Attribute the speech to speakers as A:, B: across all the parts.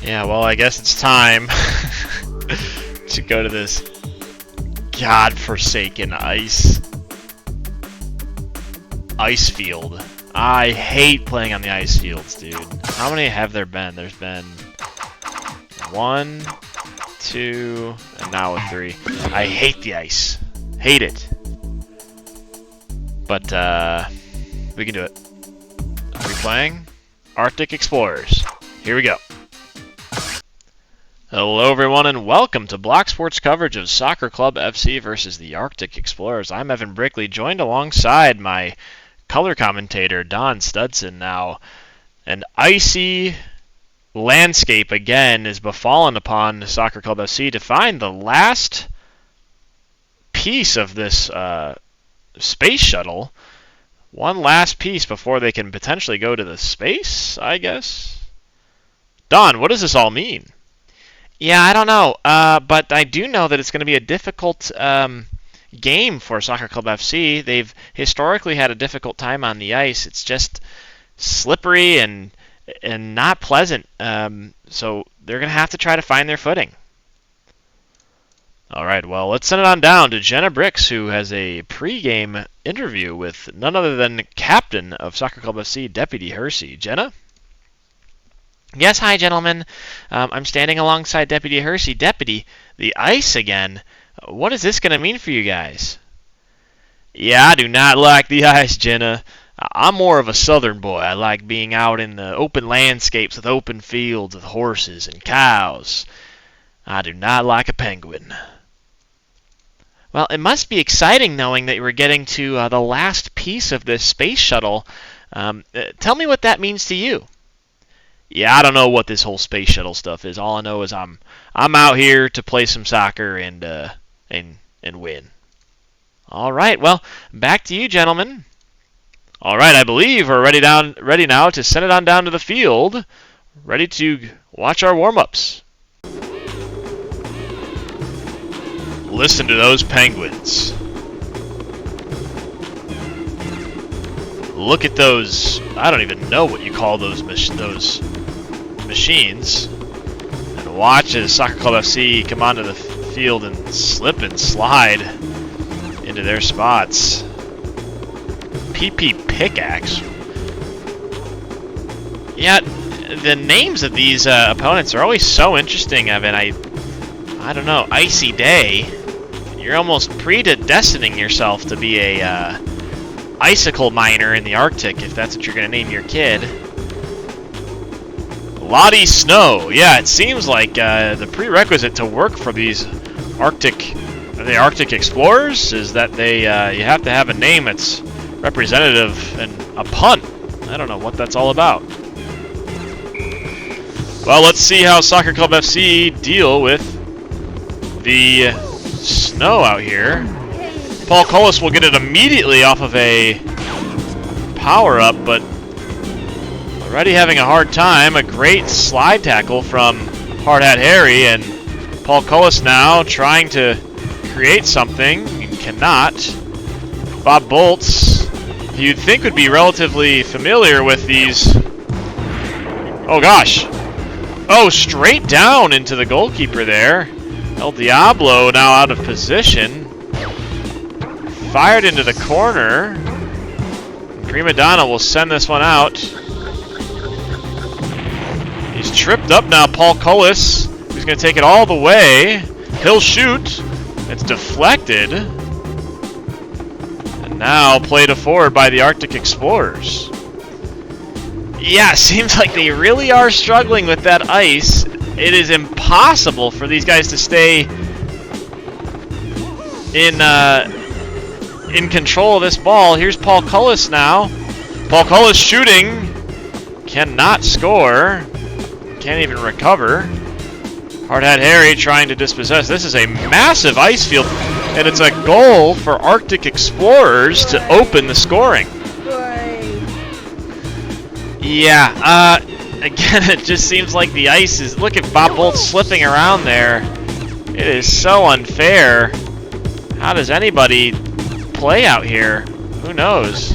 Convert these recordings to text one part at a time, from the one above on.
A: Yeah, well, I guess it's time to go to this godforsaken ice field. I hate playing on the ice fields, dude. How many have there been? There's been 1, 2, and now a 3. I hate the ice. Hate it. But, we can do it. Are we playing? Arctic Explorers. Here we go. Hello everyone and welcome to Block Sports coverage of Soccer Club FC versus the Arctic Explorers. I'm Evan Brickley, joined alongside my color commentator Don Studson. Now, an icy landscape again is befallen upon Soccer Club FC to find the last piece of this space shuttle. One last piece before they can potentially go to the space, I guess. Don, what does this all mean?
B: Yeah, I don't know, but I do know that it's going to be a difficult game for Soccer Club FC. They've historically had a difficult time on the ice. It's just slippery and not pleasant, so they're going to have to try to find their footing.
A: All right, well, let's send it on down to Jenna Bricks, who has a pre-game interview with none other than the captain of Soccer Club FC, Deputy Hersey. Jenna?
B: Yes, hi, gentlemen. I'm standing alongside Deputy Hersey. Deputy, the ice again. What is this going to mean for you guys?
A: Yeah, I do not like the ice, Jenna. I'm more of a southern boy. I like being out in the open landscapes with open fields with horses and cows. I do not like a penguin.
B: Well, it must be exciting knowing that we're getting to the last piece of this space shuttle. Tell me what that means to you.
A: Yeah, I don't know what this whole space shuttle stuff is. All I know is I'm out here to play some soccer and win.
B: All right, well, back to you, gentlemen.
A: All right, I believe we're ready now to send it on down to the field, ready to watch our warm-ups. Listen to those penguins. Look at those. I don't even know what you call those machines. And watch as Soccer Club FC come onto the field and slip and slide into their spots. PP Pickaxe.
B: Yeah, the names of these opponents are always so interesting, Evan. I don't know, Icy Day. You're almost predestining yourself to be a icicle miner in the Arctic, if that's what you're going to name your kid.
A: Lottie Snow. Yeah, it seems like the prerequisite to work for these Arctic Explorers is that you have to have a name that's representative and a pun. I don't know what that's all about. Well, let's see how Soccer Club FC deal with the snow out here. Paul Collis will get it immediately off of a power-up, but already having a hard time. A great slide tackle from Hard Hat Harry, and Paul Collis now trying to create something and cannot. Bob Boltz, you'd think would be relatively familiar with these. Oh gosh. Oh, straight down into the goalkeeper there. El Diablo now out of position. Fired into the corner. Prima Donna will send this one out. He's tripped up now, Paul Collis. He's going to take it all the way. He'll shoot. It's deflected. And now played forward by the Arctic Explorers.
B: Yeah, seems like they really are struggling with that ice. It is impossible for these guys to stay in control of this ball. Here's Paul Cullis now. Paul Cullis shooting. Cannot score. Can't even recover. Hard Hat Harry trying to dispossess. This is a massive ice field, and it's a goal for Arctic Explorers to open the scoring. Yeah, again, it just seems like the ice is... Look at Bob Bolt slipping around there. It is so unfair. How does anybody play out here? Who knows?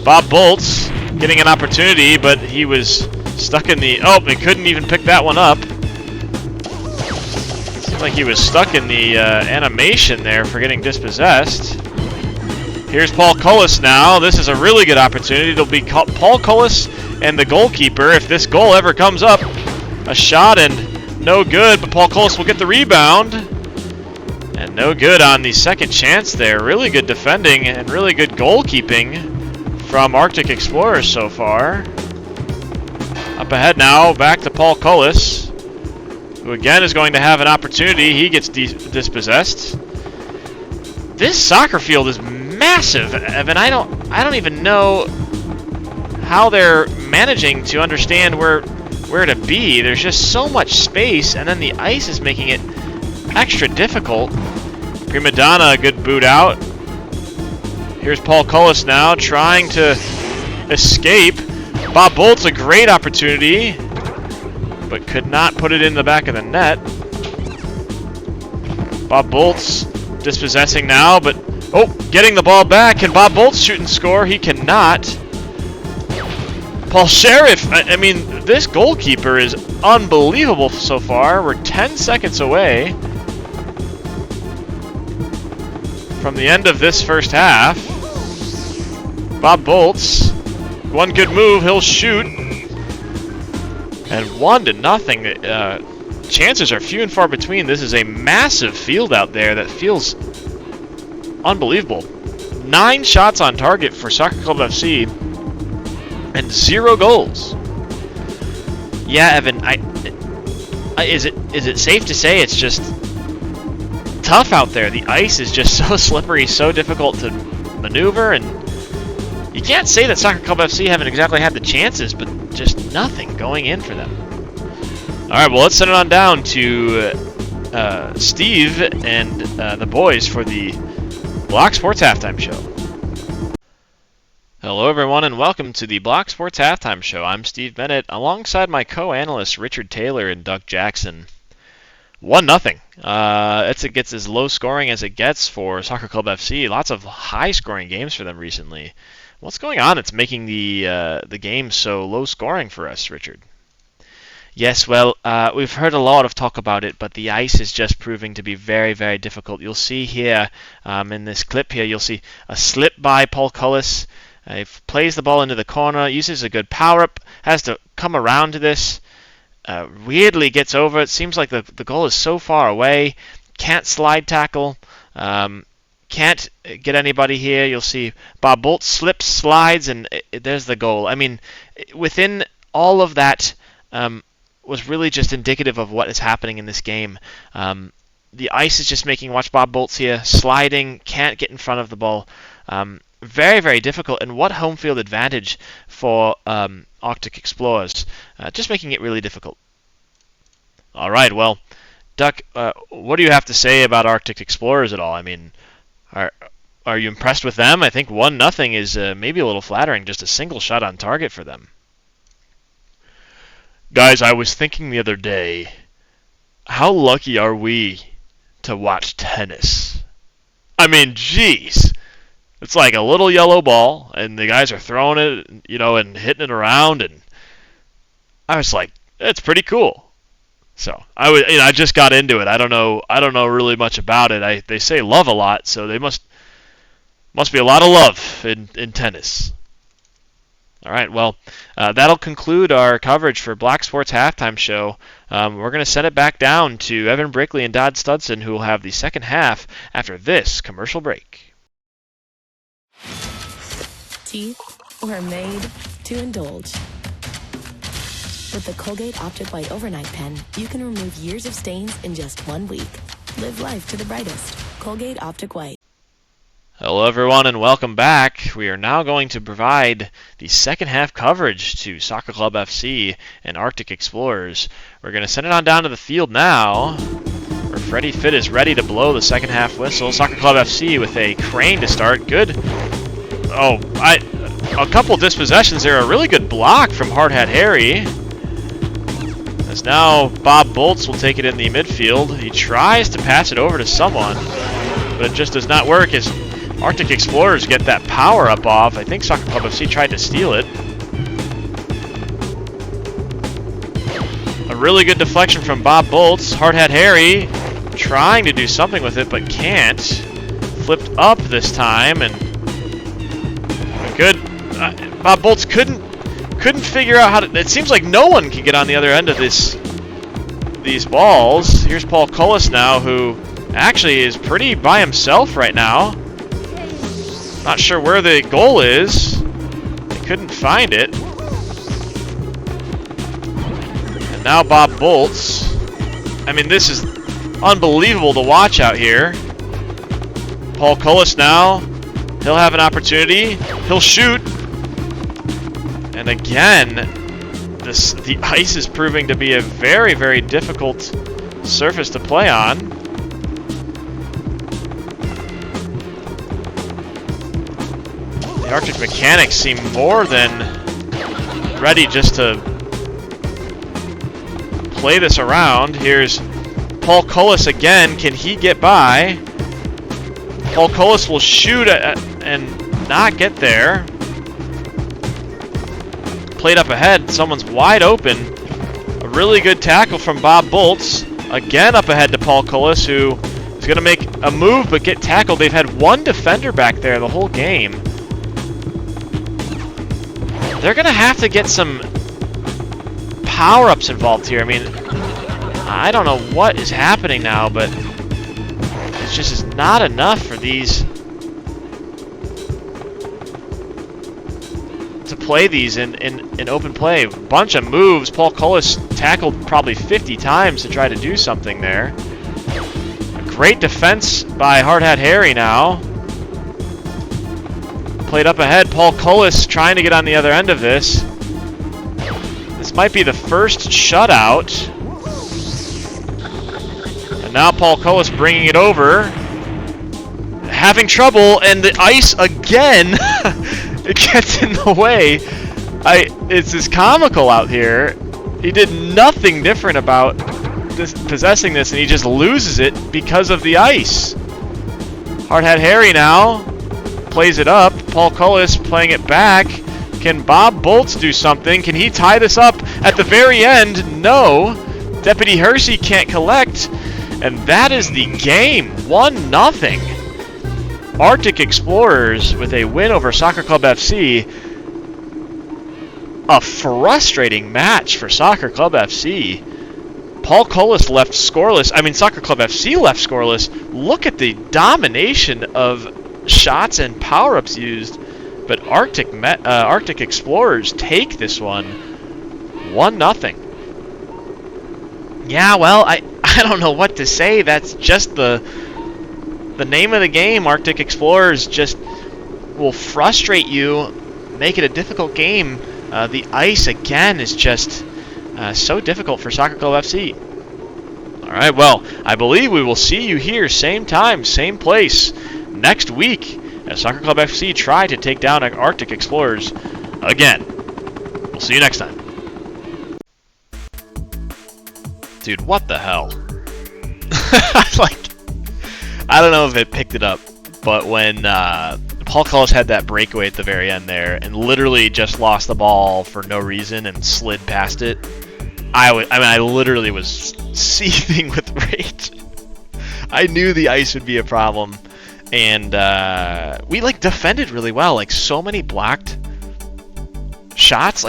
B: Bob Boltz getting an opportunity, but he was stuck in the... Oh, they couldn't even pick that one up.
A: Looks like he was stuck in the animation there for getting dispossessed. Here's Paul Cullis now. This is a really good opportunity. It'll be Paul Cullis and the goalkeeper if this goal ever comes up. A shot and no good, but Paul Cullis will get the rebound. And no good on the second chance there. Really good defending and really good goalkeeping from Arctic Explorers so far. Up ahead now, back to Paul Cullis, who again is going to have an opportunity. He gets dispossessed. This soccer field is massive, Evan. I don't even know how they're managing to understand where to be. There's just so much space, and then the ice is making it extra difficult. Prima Donna, a good boot out. Here's Paul Cullis now trying to escape. Bob Bolt's a great opportunity, but could not put it in the back of the net. Bob Bolt's dispossessing now, but getting the ball back. Can Bob Bolt shoot and score? He cannot. Paul Sheriff, I mean, this goalkeeper is unbelievable so far. We're 10 seconds away from the end of this first half. Bob Bolt's, one good move, he'll shoot. And 1-0. Chances are few and far between. This is a massive field out there that feels unbelievable. 9 shots on target for Soccer Club FC and 0 goals. Yeah, Evan, is it safe to say it's just tough out there? The ice is just so slippery, so difficult to maneuver, and you can't say that Soccer Club FC haven't exactly had the chances, but just nothing going in for them. All right, well, let's send it on down to Steve and the boys for the Block Sports Halftime Show. Hello, everyone, and welcome to the Block Sports Halftime Show. I'm Steve Bennett, alongside my co-analysts Richard Taylor and Doug Jackson. 1-0. It gets as low scoring as it gets for Soccer Club FC. Lots of high scoring games for them recently. What's going on? It's making the game so low scoring for us, Richard. Yes, well, we've heard a lot of talk about it, but the ice is just proving to be very, very difficult. You'll see here in this clip here, you'll see a slip by Paul Cullis. He plays the ball into the corner, uses a good power-up, has to come around to this. Weirdly gets over. It seems like the goal is so far away. Can't slide tackle. Can't get anybody here. You'll see Bob Bolt slips, slides, and there's the goal. I mean, within all of that was really just indicative of what is happening in this game. The ice is just making, watch Bob Bolt's here, sliding, can't get in front of the ball. Very, very difficult, and what home field advantage for Arctic Explorers. Just making it really difficult. All right, well, Duck, what do you have to say about Arctic Explorers at all? I mean, are you impressed with them? I think 1-0 is maybe a little flattering, just a single shot on target for them. Guys, I was thinking the other day, how lucky are we to watch tennis? I mean, geez. It's like a little yellow ball, and the guys are throwing it, and hitting it around, and I was like, it's pretty cool. So I just got into it. I don't know really much about it. They say love a lot, so they must be a lot of love in tennis. All right, well, that'll conclude our coverage for Black Sports Halftime Show. We're going to send it back down to Evan Brickley and Dodd Studson, who will have the second half after this commercial break.
C: Teeth were made to indulge. With the Colgate Optic White Overnight Pen, you can remove years of stains in just 1 week. Live life to the brightest. Colgate Optic White.
A: Hello, everyone, and welcome back. We are now going to provide the second half coverage to Soccer Club FC and Arctic Explorers. We're going to send it on down to the field now, where Freddie Fitt is ready to blow the second half whistle. Soccer Club FC with a crane to start. Good. A couple dispossessions there. A really good block from Hard Hat Harry. As now Bob Bolts will take it in the midfield. He tries to pass it over to someone, but it just does not work as Arctic Explorers get that power up off. I think Soccer Club FC tried to steal it. A really good deflection from Bob Bolts. Hard Hat Harry trying to do something with it, but can't. Flipped up this time, and good. Bob Bolts couldn't figure out how to. It seems like no one can get on the other end of these balls. Here's Paul Cullis now, who actually is pretty by himself right now. Not sure where the goal is. They couldn't find it. And now Bob Bolts. I mean, this is unbelievable to watch out here. Paul Cullis now. He'll have an opportunity. He'll shoot. And again, the ice is proving to be a very, very difficult surface to play on. The Arctic mechanics seem more than ready just to play this around. Here's Paul Cullis again. Can he get by? Paul Cullis will shoot and not get there. Played up ahead. Someone's wide open. A really good tackle from Bob Bolts. Again up ahead to Paul Cullis, who is going to make a move but get tackled. They've had one defender back there the whole game. They're going to have to get some power-ups involved here. I mean, I don't know what is happening now, but it just is not enough for these to play these in open play. A bunch of moves. Paul Cullis tackled probably 50 times to try to do something there. A great defense by Hard Hat Harry now. Played up ahead. Paul Cullis trying to get on the other end of this. This might be the first shutout. And now Paul Cullis bringing it over. Having trouble, and the ice again. It gets in the way. It's just comical out here. He did nothing different about possessing this, and he just loses it because of the ice. Hard Hat Harry now plays it up. Paul Cullis playing it back. Can Bob Bolts do something? Can he tie this up at the very end? No. Deputy Hersey can't collect, and that is the game. 1-0. Arctic Explorers with a win over Soccer Club FC. A frustrating match for Soccer Club FC. Paul Cullis left scoreless. I mean, Soccer Club FC left scoreless. Look at the domination of shots and power-ups used. But Arctic Explorers take this one 1-0. Yeah, well, I don't know what to say. That's just the name of the game. Arctic Explorers just will frustrate you, make it a difficult game. The ice, again, is just so difficult for Soccer Club FC. All right, well, I believe we will see you here, same time, same place, next week, as Soccer Club FC try to take down Arctic Explorers again. We'll see you next time. Dude, what the hell? I don't know if it picked it up, but when Paul Cullis had that breakaway at the very end there and literally just lost the ball for no reason and slid past it, I literally was seething with rage. I knew the ice would be a problem, and we defended really well. So many blocked shots,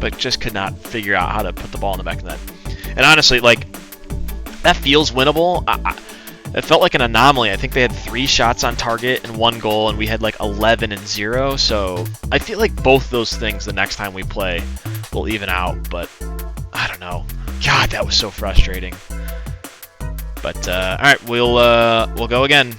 A: but just could not figure out how to put the ball in the back of the net. And honestly, that feels winnable. It felt like an anomaly. I think they had 3 shots on target and 1 goal, and we had 11 and 0. So I feel like both those things the next time we play will even out. But I don't know. God, that was so frustrating. But all right, we'll go again.